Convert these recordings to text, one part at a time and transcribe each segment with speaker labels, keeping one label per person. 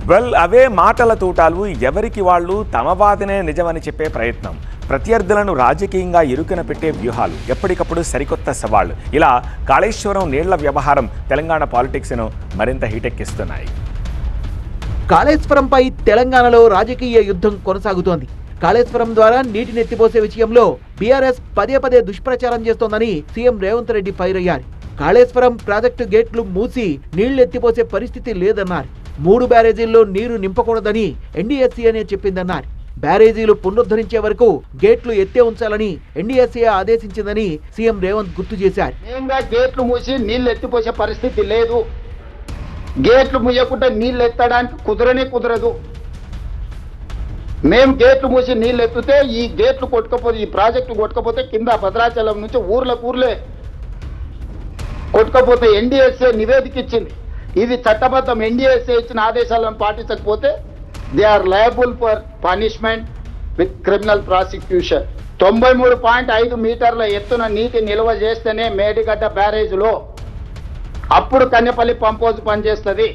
Speaker 1: Well, అవే మాటల తూటాలు, ఎవరికి వాళ్ళు తమ వాదనే నిజమని చెప్పే ప్రయత్నం, ప్రత్యర్థులను రాజకీయంగా ఇరుకున పెట్టే వ్యూహాలు, ఎప్పటికప్పుడు సరికొత్త సవాళ్లు, ఇలా కాళేశ్వరం నీళ్ల వ్యవహారం తెలంగాణ పాలిటిక్స్ను మరింత హీటెక్కిస్తున్నాయి.
Speaker 2: కాళేశ్వరంపై తెలంగాణలో రాజకీయ యుద్ధం కొనసాగుతోంది. కాళేశ్వరం ద్వారా నీటిని ఎత్తిపోసే విషయంలో బీఆర్ఎస్ పదే పదే దుష్ప్రచారం చేస్తోందని సీఎం రేవంత్ రెడ్డి ఫైర్ అయ్యారు. కాళేశ్వరం ప్రాజెక్టు గేట్లు మూసి నీళ్లు ఎత్తిపోసే పరిస్థితి లేదన్నారు. 3 బ్యారేజీల్లో నీరు నింపకూడదని ఎన్డీఎస్సీఏనే చెప్పిందన్నారు. బ్యారేజీలు పునరుద్ధరించే వరకు గేట్లు ఎత్తే ఉంచాలని ఎన్డీఎస్సీఏ ఆదేశించిందని సీఎం రేవంత్ గుర్తు చేశారు.
Speaker 3: గేట్లు మూసి నీళ్లు ఎత్తిపోసే పరిస్థితి లేదు. గేట్లు మూయకుండా నీళ్లు ఎత్తడానికి కుదరదు. మేము గేట్లు మూసి నీళ్లు ఎత్తితే ఈ గేట్లు కొట్టుకపోతే, ఈ ప్రాజెక్టు కొట్టుకపోతే కింద భద్రాచలం నుంచి ఊర్లే కొట్టుకపోతే ఎన్డీఎస్ఏ నివేదిక ఇచ్చింది. ఇది చట్టబద్ధం. ఎన్డీఎస్ఏ ఇచ్చిన ఆదేశాలను పాటించకపోతే they are liable for punishment with criminal prosecution. 93.5 మీటర్ల ఎత్తున నీటి నిల్వ చేస్తేనే మేడిగడ్డ బ్యారేజ్లో అప్పుడు కన్నెపల్లి పంప్ హౌస్ పనిచేస్తుంది.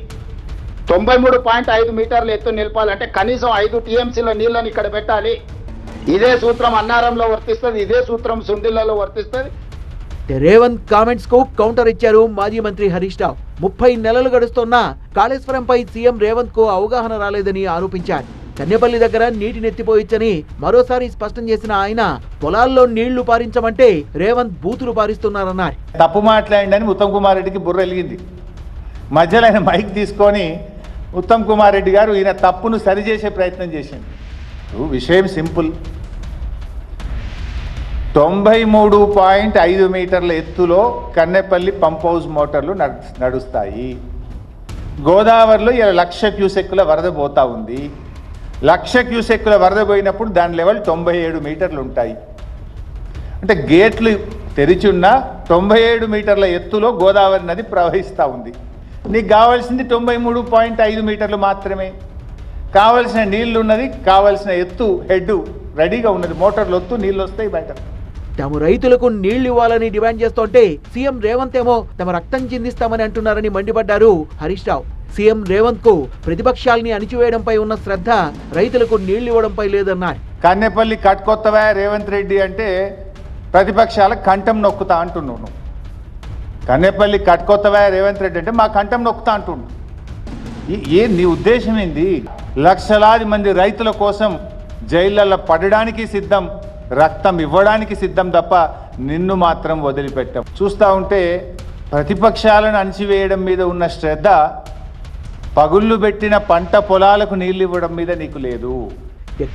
Speaker 3: 93.5 మీటర్ల ఎత్తు నిలపాలంటే కనీసం 5 టీఎంసీల నీళ్ళని ఇక్కడ పెట్టాలి. ఇదే సూత్రం అన్నారంలో వర్తిస్తుంది, ఇదే సూత్రం సుండిల్లలో వర్తిస్తుంది.
Speaker 2: రేవంత్ కామెంట్స్ కు కౌంటర్ ఇచ్చారు మాజీ మంత్రి హరీష్ రావు. 30 నెలలు గడుస్తున్నా కాళేశ్వరంపై సీఎం రేవంత్ కు అవగాహన రాలేదని ఆరోపించారు. కన్నెపల్లి దగ్గర నీటిని ఎత్తిపోయిచ్చని మరోసారి స్పష్టం చేసిన ఆయన, పొలాల్లో నీళ్లు పారించమంటే రేవంత్ బూతులు పారిస్తున్నారన్నారు.
Speaker 4: తప్పు మాట్లాడిందని ఉత్తమ్ కుమార్ రెడ్డికి బుర్ర వెలిగింది. మధ్యలో ఆయన మైక్ తీసుకొని ఉత్తమ్ కుమార్ రెడ్డి గారు ఈయన తప్పును సరిచేసే ప్రయత్నం చేసింది. విషయం సింపుల్. 93.5 మీటర్ల ఎత్తులో కన్నెపల్లి పంప్ హౌస్ మోటార్లు నడుస్తాయి. గోదావరిలో ఇలా 1,00,000 క్యూసెక్కుల వరద పోతా ఉంది. 1,00,000 క్యూసెక్కుల వరద పోయినప్పుడు దాని లెవెల్ 97 మీటర్లు ఉంటాయి. అంటే గేట్లు తెరిచి ఉన్న 97 మీటర్ల ఎత్తులో గోదావరి నది ప్రవహిస్తూ ఉంది. నీకు కావాల్సింది 93.5 మీటర్లు మాత్రమే. కావలసిన నీళ్లు ఉన్నది, కావలసిన ఎత్తు హెడ్ రెడీగా ఉన్నది. మోటార్లు వస్తూ నీళ్ళు వస్తాయి బయట.
Speaker 2: తాము రైతులకు నీళ్లు ఇవ్వాలని డిమాండ్ చేస్తుంటే సీఎం రేవంత్ ఏమో తమ రక్తం చిందిస్తామని అంటున్నారని మండిపడ్డారు హరీష్ రావు. సీఎం రేవంత్ కు ప్రతిపక్షాలని అణిచివేయడంపై ఉన్న శ్రద్ధ రైతులకు నీళ్లు ఇవ్వడంపై లేదన్నారు.
Speaker 4: కన్నెపల్లి కట్టుకొత్తవా రేవంత్ రెడ్డి అంటే ప్రతిపక్షాల కంఠం నొక్కుతా అంటున్నాను. కన్నెపల్లి కట్టుకొత్తవా రేవంత్ రెడ్డి అంటే మా కంఠం నొక్కుతా అంటుండు. నీ ఉద్దేశం ఏంది? లక్షలాది మంది రైతుల కోసం జైళ్ళల్లో పడడానికి సిద్ధం, రక్తం ఇవ్వడానికి సిద్ధం తప్ప నిన్ను మాత్రం వదిలిపెట్టాం. చూస్తూ ఉంటే ప్రతిపక్షాలను అణిచివేయడం మీద ఉన్న శ్రద్ధ పగుళ్ళు పెట్టిన పంట పొలాలకు నీళ్లు ఇవ్వడం మీద నీకు లేదు.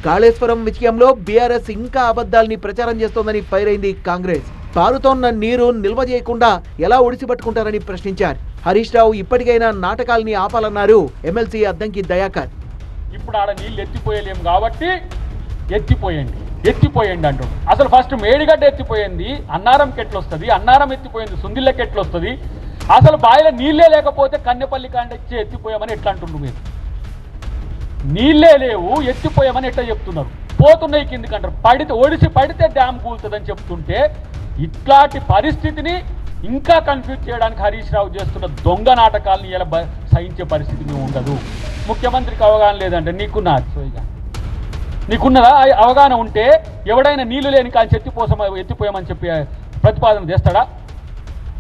Speaker 2: కాళేశ్వరం విషయంలో బీఆర్ఎస్ ఇంకా అబద్ధాలని ప్రచారం చేస్తోందని ఫైర్ అయింది కాంగ్రెస్. పారుతోన్న నీరు నిల్వ చేయకుండా ఎలా ఒడిసిపట్టుకుంటారని ప్రశ్నించారు. హరీష్ రావు ఇప్పటికైనా నాటకాలని ఆపాలన్నారు ఎమ్మెల్సీ అద్దంకి దయాకర్.
Speaker 5: ఇప్పుడు ఆడ నీళ్ళు ఎత్తిపోయలేము కాబట్టి ఎత్తిపోయండి అంటాడు. అసలు ఫస్ట్ మేడిగడ్డ ఎత్తిపోయింది, అన్నారం కెట్లు వస్తుంది, అన్నారం ఎత్తిపోయింది, సుందిళ్ళ కెట్లు వస్తుంది. అసలు బావిలో నీళ్ళే లేకపోతే కన్నెపల్లి కాండొచ్చి ఎత్తిపోయామని ఎట్లా అంటుండ్రు మీరు? నీళ్ళే లేవు ఎత్తిపోయామని ఎట్లా చెప్తున్నారు? పోతున్నాయి కిందికి అంటారు. ఒడిసి పడితే డ్యామ్ కూలుతుందని చెప్తుంటే ఇట్లాంటి పరిస్థితిని ఇంకా కన్ఫ్యూజ్ చేయడానికి హరీష్ రావు చేస్తున్న దొంగ నాటకాలను ఇలా సహించే పరిస్థితి మేము ఉండదు. ముఖ్యమంత్రికి అవగాహన లేదంటే నీకున్నదా? అవగాహన ఉంటే ఎవడైనా నీళ్లు లేని కానీ ఎత్తిపోయామని చెప్పి ప్రతిపాదన చేస్తాడా?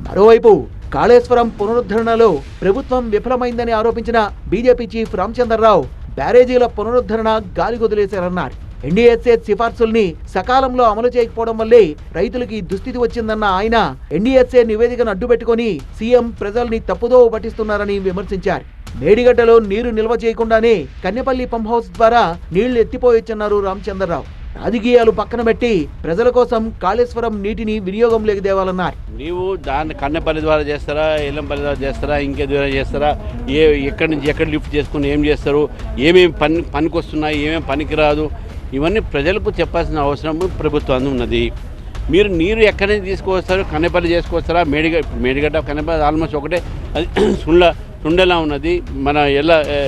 Speaker 2: మరోవైపు కాళేశ్వరం పునరుద్ధరణలో ప్రభుత్వం విఫలమైందని ఆరోపించిన బీజేపీ చీఫ్ రామచంద్రరావు బ్యారేజీల పునరుద్ధరణ గాలికొదిలేశారన్నారు. ఎన్డీఎస్ఏ సిఫార్సుల్ని సకాలంలో అమలు చేయకపోవడం వల్లే రైతులకి దుస్థితి వచ్చిందన్న ఆయన, ఎన్డీఎస్ఏ నివేదికను అడ్డుపెట్టుకుని సీఎం ప్రజల్ని తప్పుదోవ పట్టిస్తున్నారని విమర్శించారు. మేడిగడ్డలో నీరు నిల్వ చేయకుండానే కన్నెపల్లి పంప్ హౌస్ ద్వారా నీళ్లు ఎత్తిపోయొచ్చన్నారు రామచంద్రరావు. రాజకీయాలు పక్కన పెట్టి ప్రజల కోసం కాళేశ్వరం నీటిని వినియోగంలోకి తేవాలన్నారు.
Speaker 6: నీవు దాన్ని కన్నెపల్లి ద్వారా చేస్తారా, ఎల్లంపల్లి ద్వారా చేస్తారా, ఇంకే ద్వారా చేస్తారా, ఎక్కడి నుంచి ఎక్కడ లిఫ్ట్ చేసుకుని ఏం చేస్తారు, ఏమేమి పనికొస్తున్నాయి, ఏమేమి పనికిరాదు, ఇవన్నీ ప్రజలకు చెప్పాల్సిన అవసరం ప్రభుత్వం ఉన్నది. మీరు నీరు ఎక్కడి నుంచి తీసుకువస్తారు? కన్నెపల్లి చేసుకొస్తారా? మేడిగడ్డ కన్నెపల్లి ఆల్మోస్ట్ ఒకటే, అది సుండెలా ఉన్నది, మన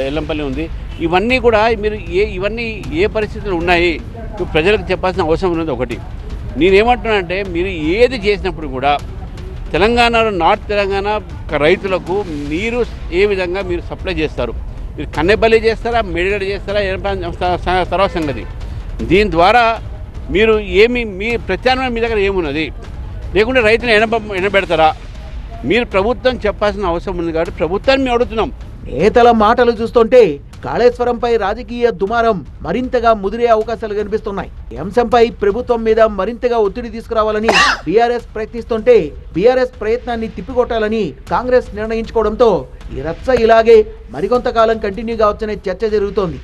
Speaker 6: ఎల్లంపల్లి ఉంది. ఇవన్నీ కూడా మీరు ఇవన్నీ ఏ పరిస్థితులు ఉన్నాయి ప్రజలకు చెప్పాల్సిన అవసరం ఉన్నది. ఒకటి నేనేమంటున్నానంటే, మీరు ఏది చేసినప్పుడు కూడా తెలంగాణలో నార్త్ తెలంగాణ రైతులకు నీరు ఏ విధంగా మీరు సప్లై చేస్తారు, మీరు కన్నెపల్లి చేస్తారా, మేడిగడ్డ చేస్తారా, తర్వాత సంగతి. దీని ద్వారా మీరు మీ ప్రత్యామ్నాయం మీ దగ్గర ఏమున్నది? లేకుంటే రైతులు ఎనబెడతారా? మీరు ప్రభుత్వం చెప్పాల్సిన అవసరం ఉంది కాబట్టి ప్రభుత్వాన్ని మేము అడుగుతున్నాం.
Speaker 2: నేతల మాటలు చూస్తుంటే కాళేశ్వరంపై రాజకీయ దుమారం మరింతగా ముదిరే అవకాశాలు కనిపిస్తున్నాయి. ఈ అంశంపై ప్రభుత్వం మీద మరింతగా ఒత్తిడి తీసుకురావాలని బీఆర్ఎస్ ప్రయత్నిస్తుంటే బీఆర్ఎస్ ప్రయత్నాన్ని తిప్పికొట్టాలని కాంగ్రెస్ నిర్ణయించుకోవడంతో ఈ రచ్చ ఇలాగే మరికొంతకాలం కంటిన్యూ కావచ్చనే చర్చ జరుగుతోంది.